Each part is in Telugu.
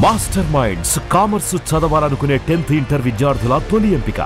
మాస్టర్ మైండ్స్ కామర్స్ చదవాలనుకునే 10th ఇంటర్ విద్యార్థుల తొలి ఎంపిక.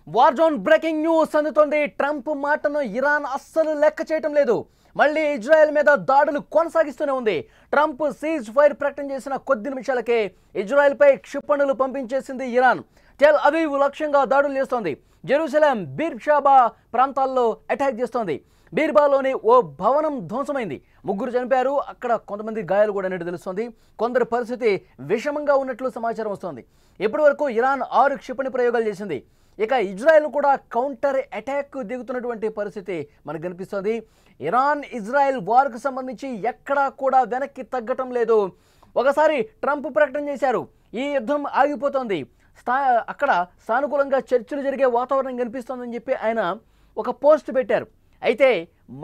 వార్ జోన్ బ్రేకింగ్ న్యూస్ అందుతోంది. ట్రంప్ మాటను ఇరాన్ అస్సలు లెక్క చేయటం లేదు. మళ్ళీ ఇజ్రాయెల్ మీద దాడులు కొనసాగిస్తూనే ఉంది. ట్రంప్ సీజ్ ఫైర్ ప్రకటన చేసిన కొద్ది నిమిషాలకే ఇజ్రాయెల్పై క్షిపణులు పంపించేసింది ఇరాన్. టెల్ అవీవ్ లక్ష్యంగా దాడులు చేస్తోంది. జెరూసలేం, బీర్షాబా ప్రాంతాల్లో అటాక్ చేస్తోంది. బీర్బాలోని ఓ భవనం ధ్వంసమైంది. 3 చనిపోయారు. అక్కడ కొంతమంది గాయాలు కూడా ఉన్నట్టు తెలుస్తోంది. కొందరి పరిస్థితి విషమంగా ఉన్నట్లు సమాచారం వస్తోంది. ఇప్పటి వరకు ఇరాన్ 6 క్షిపణి ప్రయోగాలు చేసింది. ఇక ఇజ్రాయెల్ కూడా కౌంటర్ అటాక్ దిగుతున్నటువంటి పరిస్థితి మనకు కనిపిస్తోంది. ఇరాన్ ఇజ్రాయెల్ వార్కు సంబంధించి ఎక్కడా కూడా వెనక్కి తగ్గటం లేదు. ఒకసారి ట్రంప్ ప్రకటన చేశారు, ఈ యుద్ధం ఆగిపోతోంది, అక్కడ సానుకూలంగా చర్చలు జరిగే వాతావరణం కనిపిస్తోందని చెప్పి ఆయన ఒక పోస్ట్ పెట్టారు. అయితే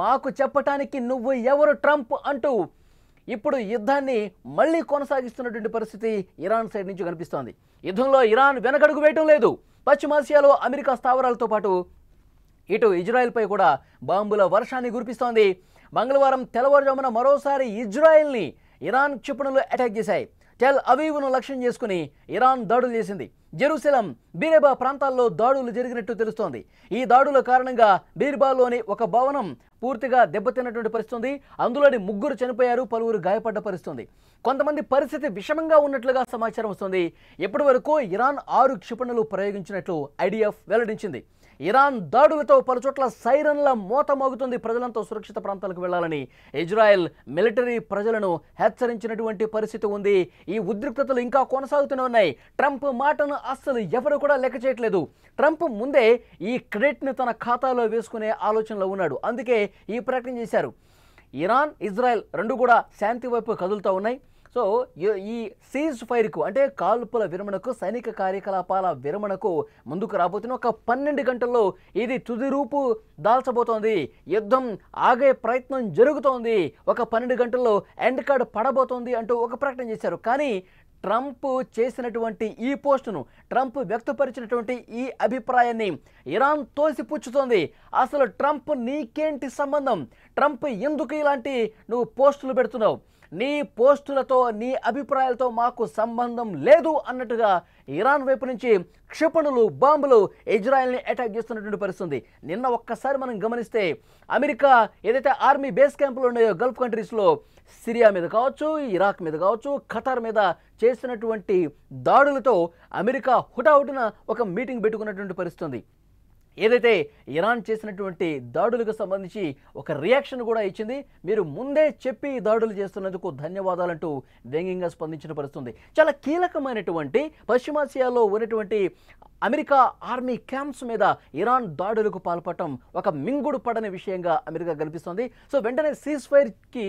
మాకు చెప్పటానికి నువ్వు ఎవరు ట్రంప్ అంటూ ఇప్పుడు యుద్ధాన్ని మళ్ళీ కొనసాగిస్తున్నటువంటి పరిస్థితి ఇరాన్ సైడ్ నుంచి కనిపిస్తోంది. యుద్ధంలో ఇరాన్ వెనకడుగు వేయటం లేదు. పశ్చిమాసియాలో అమెరికా స్థావరాలతో పాటు ఇటు ఇజ్రాయెల్పై కూడా బాంబుల వర్షాన్ని కురిపిస్తోంది. మంగళవారం తెల్లవారుజామున మరోసారి ఇజ్రాయెల్ని ఇరాన్ క్షిపణులు అటాక్ చేశాయి. టెల్ అవీవ్ను లక్ష్యం చేసుకుని ఇరాన్ దాడులు చేసింది. జెరూసలేం, బీరెబా ప్రాంతాల్లో దాడులు జరిగినట్టు తెలుస్తోంది. ఈ దాడుల కారణంగా బీర్బాలోని ఒక భవనం పూర్తిగా దెబ్బతిన్నటువంటి పరిస్థితి. అందులోని 3 చనిపోయారు, పలువురు గాయపడ్డ పరిస్థితి. కొంతమంది పరిస్థితి విషమంగా ఉన్నట్లుగా సమాచారం వస్తుంది. ఇప్పటి వరకు ఇరాన్ 6 క్షిపణులు ప్రయోగించినట్లు ఐడిఎఫ్ వెల్లడించింది. ఇరాన్ దాడులతో పలుచోట్ల సైరన్ల మోత మోగుతుంది. ప్రజలంతా సురక్షిత ప్రాంతాలకు వెళ్లాలని ఇజ్రాయెల్ మిలిటరీ ప్రజలను హెచ్చరించినటువంటి పరిస్థితి ఉంది. ఈ ఉద్రిక్తతలు ఇంకా కొనసాగుతూనే ఉన్నాయి. ట్రంప్ మాటను అస్సలు ఎవరు కూడా లెక్క చేయట్లేదు. ట్రంప్ ముందే ఈ క్రెడిట్ని తన ఖాతాలో వేసుకునే ఆలోచనలో ఉన్నాడు. అందుకే ఈ ప్రకటన చేశారు. ఇరాన్, ఇజ్రాయెల్ రెండు కూడా శాంతి వైపు కదులుతూ ఉన్నాయి. సో ఈ సీజ్ ఫైర్కు అంటే కాల్పుల విరమణకు, సైనిక కార్యకలాపాల విరమణకు ముందుకు రాబోతున్న ఒక 12 గంటల్లో ఇది తుది రూపు దాల్చబోతోంది. యుద్ధం ఆగే ప్రయత్నం జరుగుతోంది. ఒక 12 గంటల్లో ఎండ్ కార్డ్ పడబోతోంది అంటూ ఒక ప్రకటన చేశారు. కానీ ట్రంప్ చేసినటువంటి ఈ పోస్టును, ట్రంప్ వ్యక్తపరిచినటువంటి ఈ అభిప్రాయాన్ని ఇరాన్ తోసిపుచ్చుతోంది. అసలు ట్రంప్ నీకేంటి సంబంధం? ట్రంప్ ఎందుకు ఇలాంటి నువ్వు పోస్టులు పెడుతున్నావు? నీ పోస్టులతో, నీ అభిప్రాయాలతో మాకు సంబంధం లేదు అన్నట్టుగా ఇరాన్ వైపు నుంచి క్షిపణులు, బాంబులు ఇజ్రాయెల్ని అటాక్ చేస్తున్నటువంటి పరిస్థితి. నిన్న ఒక్కసారి మనం గమనిస్తే అమెరికా ఏదైతే ఆర్మీ బేస్ క్యాంపులు ఉన్నాయో గల్ఫ్ కంట్రీస్లో, సిరియా మీద కావచ్చు, ఇరాక్ మీద కావచ్చు, ఖతార్ మీద చేసినటువంటి దాడులతో అమెరికా హుటాహుటిన ఒక మీటింగ్ పెట్టుకున్నటువంటి పరిస్థితి. ఏదైతే ఇరాన్ చేసినటువంటి దాడులకు సంబంధించి ఒక రియాక్షన్ కూడా ఇచ్చింది. మీరు ముందే చెప్పి దాడులు చేస్తున్నందుకు ధన్యవాదాలంటూ వ్యంగ్యంగా స్పందించిన పరిస్థితి. చాలా కీలకమైనటువంటి పశ్చిమాసియాలో ఉన్నటువంటి అమెరికా ఆర్మీ క్యాంప్స్ మీద ఇరాన్ దాడులకు పాల్పడటం ఒక మింగుడు పడని విషయంగా అమెరికా కనిపిస్తోంది. సో వెంటనే సీజ్ ఫైర్కి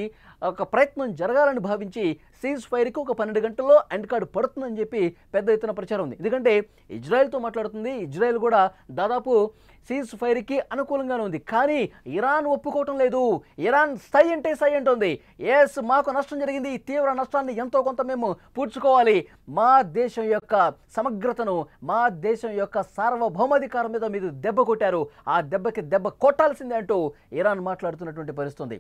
ఒక ప్రయత్నం జరగాలని భావించి సీజ్ ఫైర్కి ఒక 12 గంటల్లో ఎండ్ కార్డు పడుతుందని చెప్పి పెద్ద ఎత్తున ప్రచారం ఉంది. ఎందుకంటే ఇజ్రాయెల్తో మాట్లాడుతుంది. ఇజ్రాయెల్ కూడా దాదాపు సీజ్ ఫైర్కి అనుకూలంగానే ఉంది. కానీ ఇరాన్ ఒప్పుకోవటం లేదు. ఇరాన్ సై అంటే సై అంటుంది. ఎస్, మాకు నష్టం జరిగింది, తీవ్ర నష్టాన్ని ఎంతో కొంత మేము పూడ్చుకోవాలి, మా దేశం యొక్క సమగ్రతను, మా దేశం యొక్క సార్వభౌమాధికారం మీద మీరు దెబ్బ కొట్టారు, ఆ దెబ్బకి దెబ్బ కొట్టాల్సిందే అంటూ ఇరాన్ మాట్లాడుతున్నటువంటి పరిస్థితి.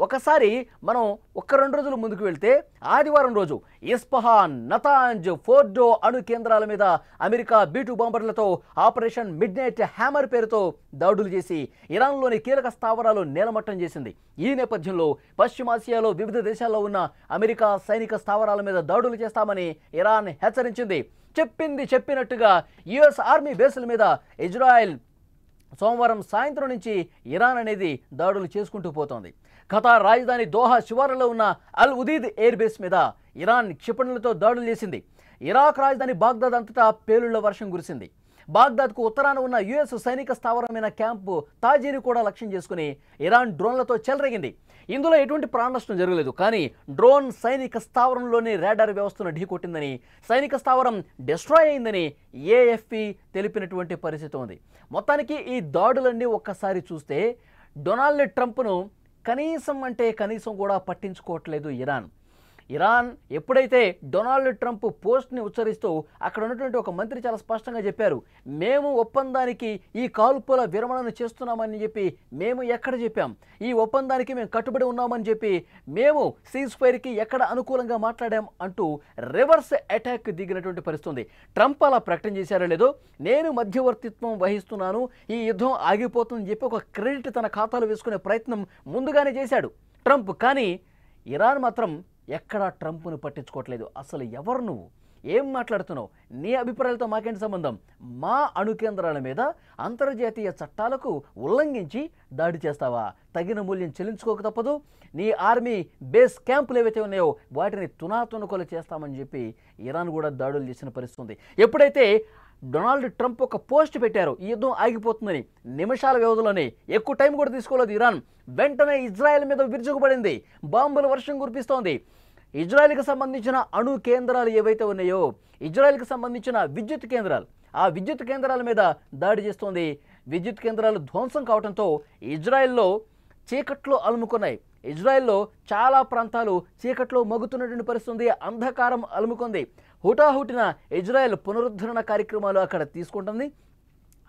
ఒకసారి మనం 1-2 రోజులు ముందుకు వెళ్తే ఆదివారం రోజు ఇస్ఫహాన్, నతాంజ్, ఫోర్డో అణు కేంద్రాల మీద అమెరికా B-2 బాంబర్లతో ఆపరేషన్ మిడ్ నైట్ హ్యామర్ పేరుతో దాడులు చేసి ఇరాన్లోని కీలక స్థావరాలు నేలమట్టం చేసింది. ఈ నేపథ్యంలో పశ్చిమాసియాలో వివిధ దేశాల్లో ఉన్న అమెరికా సైనిక స్థావరాల మీద దాడులు చేస్తామని ఇరాన్ హెచ్చరించింది. చెప్పింది చెప్పినట్టుగా యుఎస్ ఆర్మీ బేసుల మీద ఇజ్రాయెల్ సోమవారం సాయంత్రం నుంచి ఇరాన్ అనేది దాడులు చేసుకుంటూ పోతోంది. ఖతార్ రాజధాని దోహా శివారులో ఉన్న అల్ ఉదీద్ ఎయిర్ బేస్ మీద ఇరాన్ క్షిపణులతో దాడులు చేసింది. ఇరాక్ రాజధాని బాగ్దాద్ అంతటా పేలుళ్ల వర్షం కురిసింది. బాగ్దాద్కు ఉత్తరాన ఉన్న యుఎస్ సైనిక స్థావరమైన క్యాంపు తాజీని కూడా లక్ష్యం చేసుకుని ఇరాన్ డ్రోన్లతో చెలరేగింది. ఇందులో ఎటువంటి ప్రాణ నష్టం జరగలేదు. కానీ డ్రోన్ సైనిక స్థావరంలోని రాడార్ వ్యవస్థను ఢీకొట్టిందని, సైనిక స్థావరం డిస్ట్రాయ్ అయిందని ఏఎఫ్పి తెలిపినటువంటి పరిస్థితి ఉంది. మొత్తానికి ఈ దాడులన్నీ ఒక్కసారి చూస్తే డొనాల్డ్ ట్రంప్ను కనీసం కూడా పట్టించుకోవట్లేదు ఇరాన్. ఇరాన్ ఎప్పుడైతే డొనాల్డ్ ట్రంప్ పోస్ట్ని ఉచ్చరిస్తూ అక్కడ ఉన్నటువంటి ఒక మంత్రి చాలా స్పష్టంగా చెప్పారు, మేము ఒప్పందానికి ఈ కాల్పుల విరమణను చేస్తున్నామని చెప్పి మేము ఎక్కడ చెప్పాం, ఈ ఒప్పందానికి మేము కట్టుబడి ఉన్నామని చెప్పి మేము సీజ్ ఫైర్కి ఎక్కడ అనుకూలంగా మాట్లాడాం అంటూ రివర్స్ అటాక్ దిగినటువంటి పరిస్థితుంది. ట్రంప్ అలా ప్రకటన చేశారో లేదో, నేను మధ్యవర్తిత్వం వహిస్తున్నాను, ఈ యుద్ధం ఆగిపోతుందని చెప్పి ఒక క్రెడిట్ తన ఖాతాలో వేసుకునే ప్రయత్నం ముందుగానే చేశాడు ట్రంప్. కానీ ఇరాన్ మాత్రం ఎక్కడా ట్రంప్ను పట్టించుకోవట్లేదు. అసలు ఎవరు నువ్వు, ఏం మాట్లాడుతున్నావు, నీ అభిప్రాయాలతో మాకేంటి సంబంధం, మా అణు కేంద్రాల మీద అంతర్జాతీయ చట్టాలకు ఉల్లంఘించి దాడి చేస్తావా, తగిన మూల్యం చెల్లించుకోక తప్పదు, నీ ఆర్మీ బేస్ క్యాంపులు ఏవైతే ఉన్నాయో వాటిని తునాతునకలు చేస్తామని చెప్పి ఇరాన్ కూడా దాడులు చేసిన పరిస్థితి ఉంది. ఎప్పుడైతే డొనాల్డ్ ట్రంప్ ఒక పోస్ట్ పెట్టారు ఈ యుద్ధం ఆగిపోతుందని, నిమిషాల వ్యవధిలోనే, ఎక్కువ టైం కూడా తీసుకోలేదు ఇరాన్, వెంటనే ఇజ్రాయెల్ మీద విరుచుకుపడింది, బాంబుల వర్షం కురిపిస్తోంది. ఇజ్రాయెల్కి సంబంధించిన అణు కేంద్రాలు ఏవైతే ఉన్నాయో, ఇజ్రాయెల్కి సంబంధించిన విద్యుత్ కేంద్రాలు, ఆ విద్యుత్ కేంద్రాల మీద దాడి చేస్తోంది. విద్యుత్ కేంద్రాలు ధ్వంసం కావడంతో ఇజ్రాయెల్లో చీకట్లో అలుముకున్నాయి. ఇజ్రాయెల్లో చాలా ప్రాంతాలు చీకట్లో మగ్గుతున్నటువంటి పరిస్థితి, అంధకారం అలుముకుంది. హుటాహుటిన ఇజ్రాయెల్ పునరుద్ధరణ కార్యక్రమాలు అక్కడ తీసుకుంటుంది.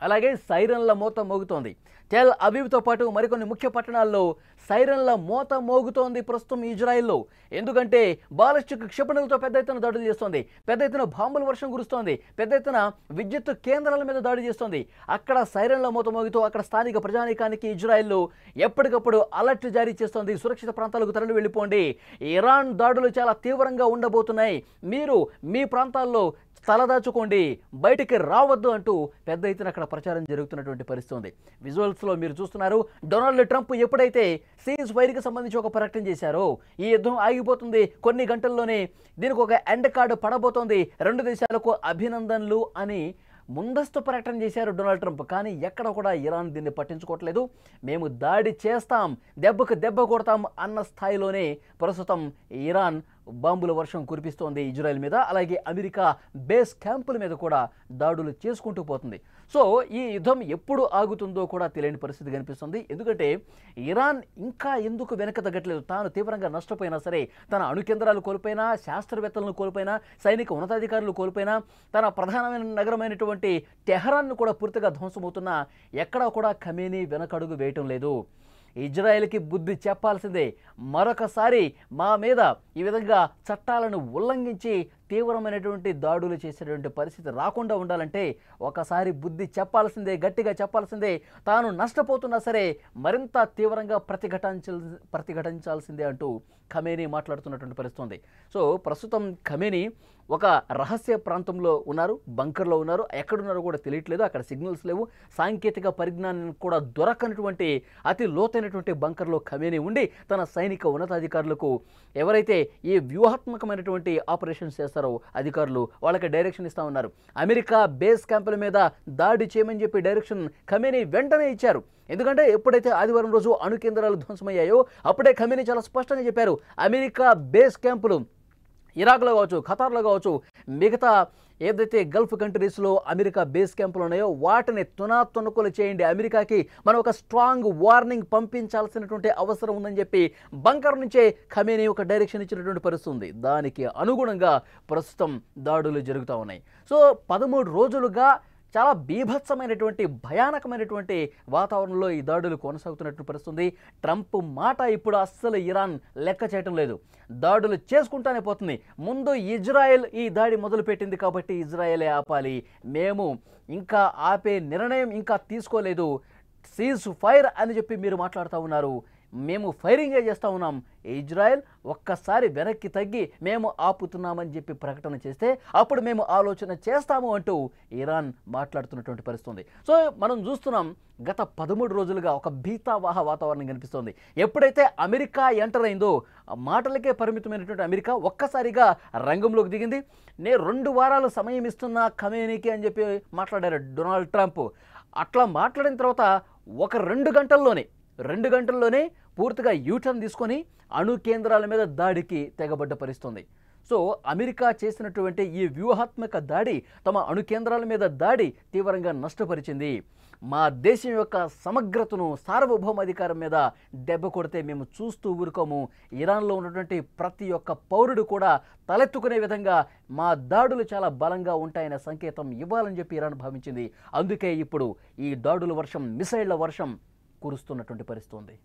అలాగే సైరన్ల మోత మోగుతోంది. టెల్ అవీవ్తో పాటు మరికొన్ని ముఖ్య పట్టణాల్లో సైరన్ల మోత మోగుతోంది ప్రస్తుతం ఇజ్రాయెల్లో. ఎందుకంటే బాలిస్టిక్ క్షిపణులతో పెద్ద ఎత్తున దాడులు చేస్తోంది, పెద్ద ఎత్తున బాంబుల వర్షం కురుస్తోంది, పెద్ద ఎత్తున విద్యుత్ కేంద్రాల మీద దాడి చేస్తోంది. అక్కడ సైరన్ల మోత మోగుతూ అక్కడ స్థానిక ప్రజానీకానికి ఇజ్రాయెల్ ఎప్పటికప్పుడు అలర్ట్ జారీ చేస్తోంది, సురక్షిత ప్రాంతాలకు తరలి వెళ్ళిపోండి, ఇరాన్ దాడులు చాలా తీవ్రంగా ఉండబోతున్నాయి, మీరు మీ ప్రాంతాల్లో తలదాచుకోండి, బయటికి రావద్దు అంటూ పెద్ద ఎత్తున అక్కడ ప్రచారం జరుగుతున్నటువంటి పరిస్థితి ఉంది. విజువల్స్లో మీరు చూస్తున్నారు, డొనాల్డ్ ట్రంప్ ఎప్పుడైతే సీజ్ ఫైర్కి సంబంధించి ఒక ప్రకటన చేశారో, ఈ యుద్ధం ఆగిపోతుంది, కొన్ని గంటల్లోనే దీనికి ఒక ఎండ్ కార్డు పడబోతోంది, 2 దేశాలకు అభినందనలు అని ముందస్తు ప్రకటన చేశారు డొనాల్డ్ ట్రంప్. కానీ ఎక్కడ కూడా ఇరాన్ దీన్ని పట్టించుకోవట్లేదు. మేము దాడి చేస్తాం, దెబ్బకు దెబ్బ కొడతాం అన్న స్థాయిలోనే ప్రస్తుతం ఇరాన్ బాంబుల వర్షం కురిపిస్తోంది ఇజ్రాయెల్ మీద. అలాగే అమెరికా బేస్ క్యాంపుల మీద కూడా దాడులు చేసుకుంటూ పోతుంది. సో ఈ యుద్ధం ఎప్పుడు ఆగుతుందో కూడా తెలియని పరిస్థితి కనిపిస్తుంది. ఎందుకంటే ఇరాన్ ఇంకా ఎందుకు వెనక తగ్గట్లేదు, తాను తీవ్రంగా నష్టపోయినా సరే, తన అణు కేంద్రాలు కోల్పోయినా, శాస్త్రవేత్తలను కోల్పోయినా, సైనిక ఉన్నతాధికారులు కోల్పోయినా, తన ప్రధానమైన నగరమైనటువంటి టెహరాన్ను కూడా పూర్తిగా ధ్వంసమవుతున్నా ఎక్కడా కూడా ఖమేనీ వెనకడుగు వేయటం లేదు. ఇజ్రాయెల్కి బుద్ధి చెప్పాల్సిందే, మరొకసారి మా మీద ఈ విధంగా చట్టాలను ఉల్లంఘించి తీవ్రమైనటువంటి దాడులు చేసేటువంటి పరిస్థితి రాకుండా ఉండాలంటే ఒకసారి బుద్ధి చెప్పాల్సిందే, గట్టిగా చెప్పాల్సిందే. తాను నష్టపోతున్నా సరే మరింత తీవ్రంగా ప్రతిఘటించాల్సిందే అంటూ ఖమేనీ మాట్లాడుతున్నటువంటి పరిస్థితి ఉంది. సో ప్రస్తుతం ఖమేనీ ఒక రహస్య ప్రాంతంలో ఉన్నారు, బంకర్లో ఉన్నారు, ఎక్కడున్నారో కూడా తెలియట్లేదు, అక్కడ సిగ్నల్స్ లేవు, సాంకేతిక పరిజ్ఞానం కూడా దొరకనటువంటి అతి లోతైనటువంటి బంకర్లో ఖమేనీ ఉండి తన సైనిక ఉన్నతాధికారులకు ఎవరైతే ఈ వ్యూహాత్మకమైనటువంటి ఆపరేషన్స్ చేస్తారో అధికారులు వాళ్ళకి డైరెక్షన్ ఇస్తా ఉన్నారు. అమెరికా బేస్ క్యాంపుల మీద దాడి చేయమని చెప్పి డైరెక్షన్ ఖమేనీ వెంటనే ఇచ్చారు. ఎందుకంటే ఎప్పుడైతే ఆదివారం రోజు అణు కేంద్రాలు ధ్వంసమయ్యాయో అప్పుడే ఖమేనీ చాలా స్పష్టంగా చెప్పారు, అమెరికా బేస్ క్యాంపులు ఇరాక్లో కావచ్చు, ఖతార్లో కావచ్చు, మిగతా ఏదైతే గల్ఫ్ కంట్రీస్లో అమెరికా బేస్ క్యాంపులు ఉన్నాయో వాటిని తునాతునకులు చేయండి, అమెరికాకి మనం ఒక స్ట్రాంగ్ వార్నింగ్ పంపించాల్సినటువంటి అవసరం ఉందని చెప్పి బంకర్ నుంచే ఖమేనీ ఒక డైరెక్షన్ ఇచ్చినటువంటి పరిస్థితి ఉంది. దానికి అనుగుణంగా ప్రస్తుతం దాడులు జరుగుతూ ఉన్నాయి. సో 13 రోజులుగా చాలా బీభత్సమైనటువంటి భయానకమైనటువంటి వాతావరణంలో ఈ దాడులు కొనసాగుతున్నట్టు పరిస్థితుంది. ట్రంప్ మాట ఇప్పుడు అస్సలు ఇరాన్ లెక్క చేయటం లేదు, దాడులు చేసుకుంటానే పోతుంది. ముందు ఇజ్రాయెల్ ఈ దాడి మొదలుపెట్టింది కాబట్టి ఇజ్రాయెలే ఆపాలి, మేము ఇంకా ఆపే నిర్ణయం ఇంకా తీసుకోలేదు, సీజ్ ఫైర్ అని చెప్పి మీరు మాట్లాడుతూ ఉన్నారు, మేము ఫైరింగే చేస్తూ ఉన్నాం, ఇజ్రాయెల్ ఒక్కసారి వెనక్కి తగ్గి మేము ఆపుతున్నామని చెప్పి ప్రకటన చేస్తే అప్పుడు మేము ఆలోచన చేస్తాము అంటూ ఇరాన్ మాట్లాడుతున్నటువంటి పరిస్థితి. సో మనం చూస్తున్నాం గత 13 రోజులుగా ఒక భీతావాహ వాతావరణం కనిపిస్తోంది. ఎప్పుడైతే అమెరికా ఎంటర్ అయిందో మాటలకే పరిమితమైనటువంటి అమెరికా ఒక్కసారిగా రంగంలోకి దిగింది. 2 వారాలు సమయం ఇస్తున్నా ఖమేనీకి అని చెప్పి మాట్లాడారు డొనాల్డ్ ట్రంప్. అట్లా మాట్లాడిన తర్వాత ఒక 2 గంటల్లోనే పూర్తిగా యూటర్న్ తీసుకొని అణు కేంద్రాల మీద దాడికి తెగబడ్డ పరిస్థితుంది. సో అమెరికా చేసినటువంటి ఈ వ్యూహాత్మక దాడి తమ అణు కేంద్రాల మీద దాడి తీవ్రంగా నష్టపరిచింది. మా దేశం యొక్క సమగ్రతను, సార్వభౌమాధికారం మీద దెబ్బ కొడితే మేము చూస్తూ ఊరుకోము. ఇరాన్లో ఉన్నటువంటి ప్రతి ఒక్క పౌరుడు కూడా తలెత్తుకునే విధంగా మా దాడులు చాలా బలంగా ఉంటాయనే సంకేతం ఇవ్వాలని చెప్పి ఇరాన్ భావించింది. అందుకే ఇప్పుడు ఈ దాడుల వర్షం, మిసైళ్ల వర్షం కురుస్తున్నటువంటి పరిస్థితి ఉంది.